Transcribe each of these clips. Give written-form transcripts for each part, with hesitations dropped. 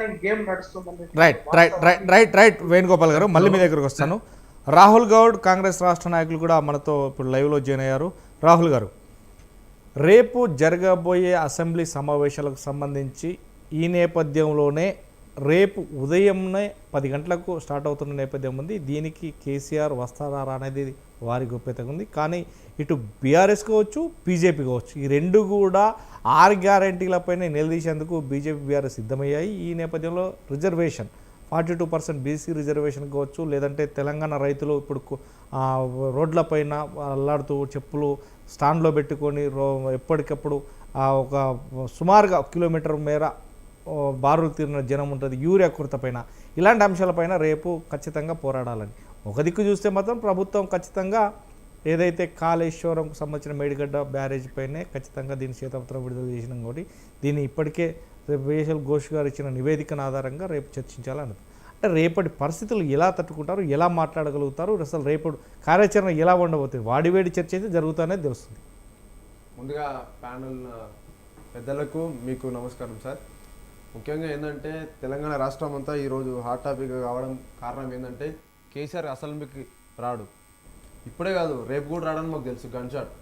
Underline game నడుస్తుందండి. Right right right right right Venugopal garu, మళ్ళీ మీ దగ్గరకు వస్తాను. రాహుల్ గౌడ్ కాంగ్రెస్ రాష్ట్ర నాయకులు కూడా మనతో ఇప్పుడు లైవ్లో జాయిన్ అయ్యారు. రాహుల్ గారు, రేపు జరగబోయే అసెంబ్లీ సమావేశాలకు సంబంధించి ఈ నేపథ్యంలోనే రేపు ఉదయంనే 10 గంటలకు స్టార్ట్ అవుతున్న నేపథ్యం ఉంది. దీనికి కేసీఆర్ వస్తారా అనేది వారి గోప్యతగా ఉంది. కానీ ఇటు బీఆర్ఎస్ కావచ్చు, బీజేపీ కావచ్చు, ఈ రెండు కూడా 6 గ్యారంటీలపైన నిలదీసేందుకు బీజేపీ బీఆర్ఎస్ సిద్ధమయ్యాయి. ఈ నేపథ్యంలో రిజర్వేషన్ 42% బీసీ రిజర్వేషన్ కావచ్చు, లేదంటే తెలంగాణ రైతులు ఇప్పుడు రోడ్లపైన అల్లాడుతూ చెప్పులు స్టాండ్లో పెట్టుకొని ఎప్పటికప్పుడు ఒక సుమారుగా కిలోమీటర్ మేర బారులు తీరిన జనం ఉంటుంది. యూరియా కొరత పైన ఇలాంటి అంశాలపైన రేపు ఖచ్చితంగా పోరాడాలని ఒక దిక్కు చూస్తే మాత్రం ప్రభుత్వం ఖచ్చితంగా ఏదైతే కాళేశ్వరంకు సంబంధించిన మేడిగడ్డ బ్యారేజ్ పైనే ఖచ్చితంగా దీని శ్వేతపత్రం విడుదల చేసినాం కాబట్టి దీన్ని ఇప్పటికే వేసల్ ఘోష్ గారు ఇచ్చిన నివేదికను ఆధారంగా రేపు చర్చించాలన్నది. అంటే రేపటి పరిస్థితులు ఎలా తట్టుకుంటారు, ఎలా మాట్లాడగలుగుతారు, అసలు రేపటి కార్యాచరణ ఎలా ఉండబోతుంది, వాడివేడి చర్చ అయితే జరుగుతానే తెలుస్తుంది. ముందుగా ప్యానల్ పెద్దలకు మీకు నమస్కారం సార్. ముఖ్యంగా ఏంటంటే తెలంగాణ రాష్ట్రం అంతా ఈరోజు హాట్ టాపిక్ కావడం కారణం ఏంటంటే కేసీఆర్ అసెంబ్లీకి రాడు. ఇప్పుడే కాదు, రేపు కూడా రావడానికి మాకు తెలుసు గన్ షాట్,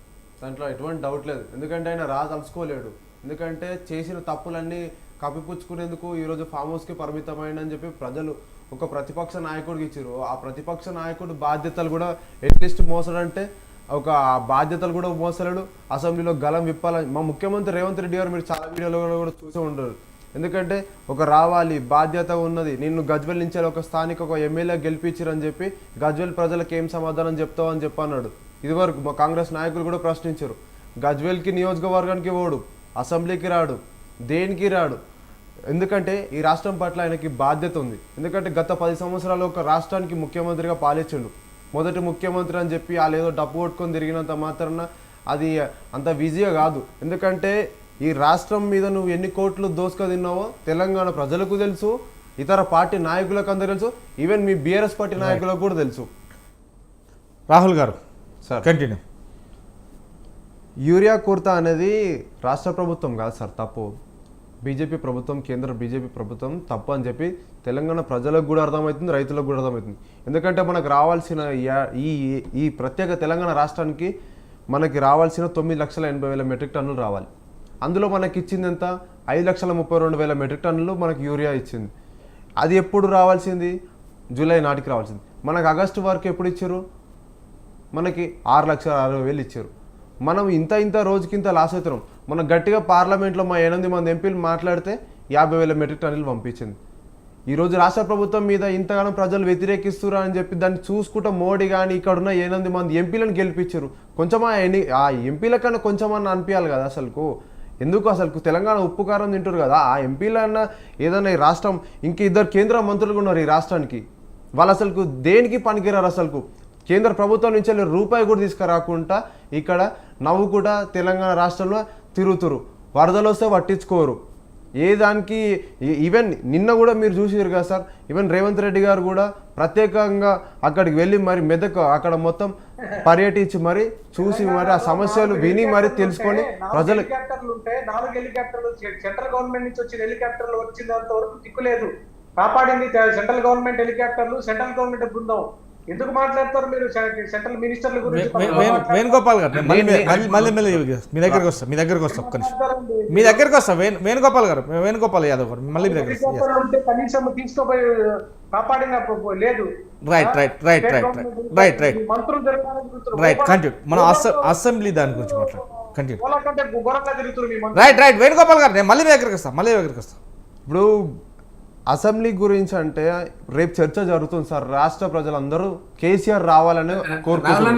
దాంట్లో ఎటువంటి డౌట్ లేదు. ఎందుకంటే ఆయన తలుచుకోలేడు. ఎందుకంటే చేసిన తప్పులన్నీ కప్పిపుచ్చుకునేందుకు ఈరోజు ఫామ్ హౌస్కి పరిమితమైందని చెప్పి ప్రజలు ఒక ప్రతిపక్ష నాయకుడికి ఇచ్చారు. ఆ ప్రతిపక్ష నాయకుడు బాధ్యతలు కూడా అట్లీస్ట్ మోసడంటే ఒక బాధ్యతలు కూడా మోసలేడు. అసెంబ్లీలో గలం విప్పాలని మా ముఖ్యమంత్రి రేవంత్ రెడ్డి గారు మీరు చాలా వీడియోలో కూడా చూసే ఉంటారు. ఎందుకంటే ఒక రావాలి బాధ్యత ఉన్నది, నిన్ను గజ్వెల్ నుంచి ఒక స్థానిక ఒక ఎమ్మెల్యే గెలిపించారని చెప్పి గజ్వెల్ ప్రజలకు ఏం సమాధానం చెప్తావు అని చెప్పన్నాడు. ఇదివరకు మా కాంగ్రెస్ నాయకులు కూడా ప్రశ్నించారు. గజ్వెల్కి నియోజకవర్గానికి పోడు, అసెంబ్లీకి రాడు, దేనికి రాడు. ఎందుకంటే ఈ రాష్ట్రం పట్ల ఆయనకి బాధ్యత ఉంది. ఎందుకంటే గత 10 సంవత్సరాలు ఒక రాష్ట్రానికి ముఖ్యమంత్రిగా పాలించిండు. మొదటి ముఖ్యమంత్రి అని చెప్పి వాళ్ళు ఏదో డప్పు కొట్టుకొని తిరిగినంత మాత్రాన అది అంత ఈజీగా కాదు. ఎందుకంటే ఈ రాష్ట్రం మీద నువ్వు ఎన్ని కోట్లు దోసుక తిన్నావో తెలంగాణ ప్రజలకు తెలుసు, ఇతర పార్టీ నాయకులకు అందరూ తెలుసు, ఈవెన్ మీ బీఆర్ఎస్ పార్టీ నాయకులకు కూడా తెలుసు. రాహుల్ గారు సార్ కంటిన్యూ. యూరియా కొరత అనేది రాష్ట్ర ప్రభుత్వం కాదు సార్ తప్పు, బీజేపీ ప్రభుత్వం, కేంద్ర బీజేపీ ప్రభుత్వం తప్పు అని చెప్పి తెలంగాణ ప్రజలకు కూడా అర్థమవుతుంది, రైతులకు కూడా అర్థమవుతుంది. ఎందుకంటే మనకు రావాల్సిన ఈ ప్రత్యేక తెలంగాణ రాష్ట్రానికి మనకి రావాల్సిన 9,80,000 మెట్రిక్ టన్నులు రావాలి. అందులో మనకి ఇచ్చింది ఎంత 5,32,000 మెట్రిక్ టన్నులు మనకి యూరియా ఇచ్చింది. అది ఎప్పుడు రావాల్సింది? జూలై నాటికి రావాల్సింది. మనకు ఆగస్టు వరకు ఎప్పుడు ఇచ్చారు? మనకి 6,60,000 ఇచ్చారు. మనం ఇంత రోజుకింత లాస్ అవుతున్నాం. మనం గట్టిగా పార్లమెంట్లో మా 8 మంది ఎంపీలు మాట్లాడితే 50,000 మెట్రిక్ టన్నులు పంపించింది. ఈరోజు రాష్ట్ర ప్రభుత్వం మీద ఇంతగానో ప్రజలు వ్యతిరేకిస్తున్నారు అని చెప్పి దాన్ని చూసుకుంటూ మోడీ కానీ ఇక్కడ ఉన్న 8 మంది ఎంపీలను గెలిపించారు. కొంచెమా ఆ ఎంపీల కన్నా కొంచెమన్నా అనిపించాలి కదా అసలుకు. ఎందుకు అసలు తెలంగాణ ఉప్పు కారం తింటారు కదా, ఆ ఎంపీలన్నా ఏదైనా ఈ రాష్ట్రం ఇంక 2 కేంద్ర మంత్రులు ఉన్నారు ఈ రాష్ట్రానికి, వాళ్ళు అసలుకు దేనికి పనికిరారు. అసలుకు కేంద్ర ప్రభుత్వం నుంచి రూపాయి కూడా తీసుకురాకుండా ఇక్కడ నవ్వు కూడా తెలంగాణ రాష్ట్రంలో తిరుగుతురు. వరదలు వస్తే పట్టించుకోరు. ఏ దానికి ఈవెన్ నిన్న కూడా మీరు చూసారు కదా సార్, ఈవెన్ రేవంత్ రెడ్డి గారు కూడా ప్రత్యేకంగా అక్కడికి వెళ్ళి మరి మెదక్ అక్కడ మొత్తం పర్యటించి మరి చూసి మరి ఆ సమస్యలు విని మరి తెలుసుకొని ప్రజలు 4 హెలికాప్టర్లు సెంట్రల్ గవర్నమెంట్ నుంచి వచ్చిన హెలికాప్టర్లు వచ్చినంత వరకు దిక్కులేదు. కాపాడింది సెంట్రల్ గవర్నమెంట్ హెలికాప్టర్లు, సెంట్రల్ గవర్నమెంట్ బృందం. ఎందుకు మాట్లాడతారు మీరు సెంట్రల్ మినిస్టర్ల గురించి? వేణుగోపాల్ గారు మళ్ళీ మీ దగ్గరకు వస్తాం, మీ దగ్గరకు వస్తాం. వేణుగోపాల్ గారు, వేణుగోపాల్ యాదవ్ గారు మళ్ళీ మీ దగ్గర కనీసం తీసుకోపోయి కాపాడిన లేదు. రైట్ మంత్రులు కంటిన్యూ. మనం అసెంబ్లీ దాని గురించి మాట్లాడు కంటిన్యూ. తిరుగుతున్నారు. రైట్ వేణుగోపాల్ గారు, నేను మళ్ళీ దగ్గరికి వస్తాం. ఇప్పుడు అసెంబ్లీ గురించి అంటే రేపు చర్చ జరుగుతుంది సార్. రాష్ట్ర ప్రజలందరూ కేసీఆర్ రావాలని కోరుకుంటున్నారు.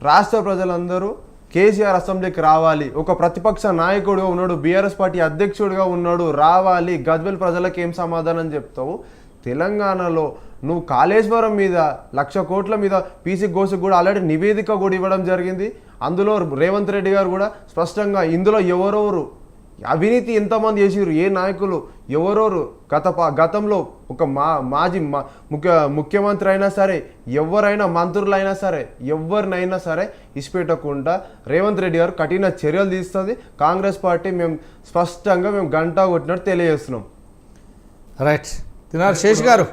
రాష్ట్ర ప్రజలందరూ కేసీఆర్ అసెంబ్లీకి రావాలి. ఒక ప్రతిపక్ష నాయకుడిగా ఉన్నాడు, బీఆర్ఎస్ పార్టీ అధ్యక్షుడిగా ఉన్నాడు, రావాలి. గజ్వెల్ ప్రజలకు ఏం సమాధానం చెప్తావు? తెలంగాణలో నువ్వు కాళేశ్వరం మీద 1,00,000 కోట్ల మీద పీసీ ఘోషకు కూడా ఆల్రెడీ నివేదిక కూడా ఇవ్వడం జరిగింది. అందులో రేవంత్ రెడ్డి గారు కూడా స్పష్టంగా ఇందులో ఎవరెవరు అవినీతి ఎంతమంది చేసిరు, ఏ నాయకులు ఎవరెవరు గతంలో ఒక మాజీ ముఖ్యమంత్రి అయినా సరే, ఎవరైనా మంత్రులైనా సరే, ఎవరినైనా సరే ఇసిపెట్టకుండా రేవంత్ రెడ్డి గారు కఠిన చర్యలు తీస్తుంది కాంగ్రెస్ పార్టీ. మేము స్పష్టంగా మేము గంట కొట్టినట్టు తెలియజేస్తున్నాం. రైట్ తినారు శేష్ గారు.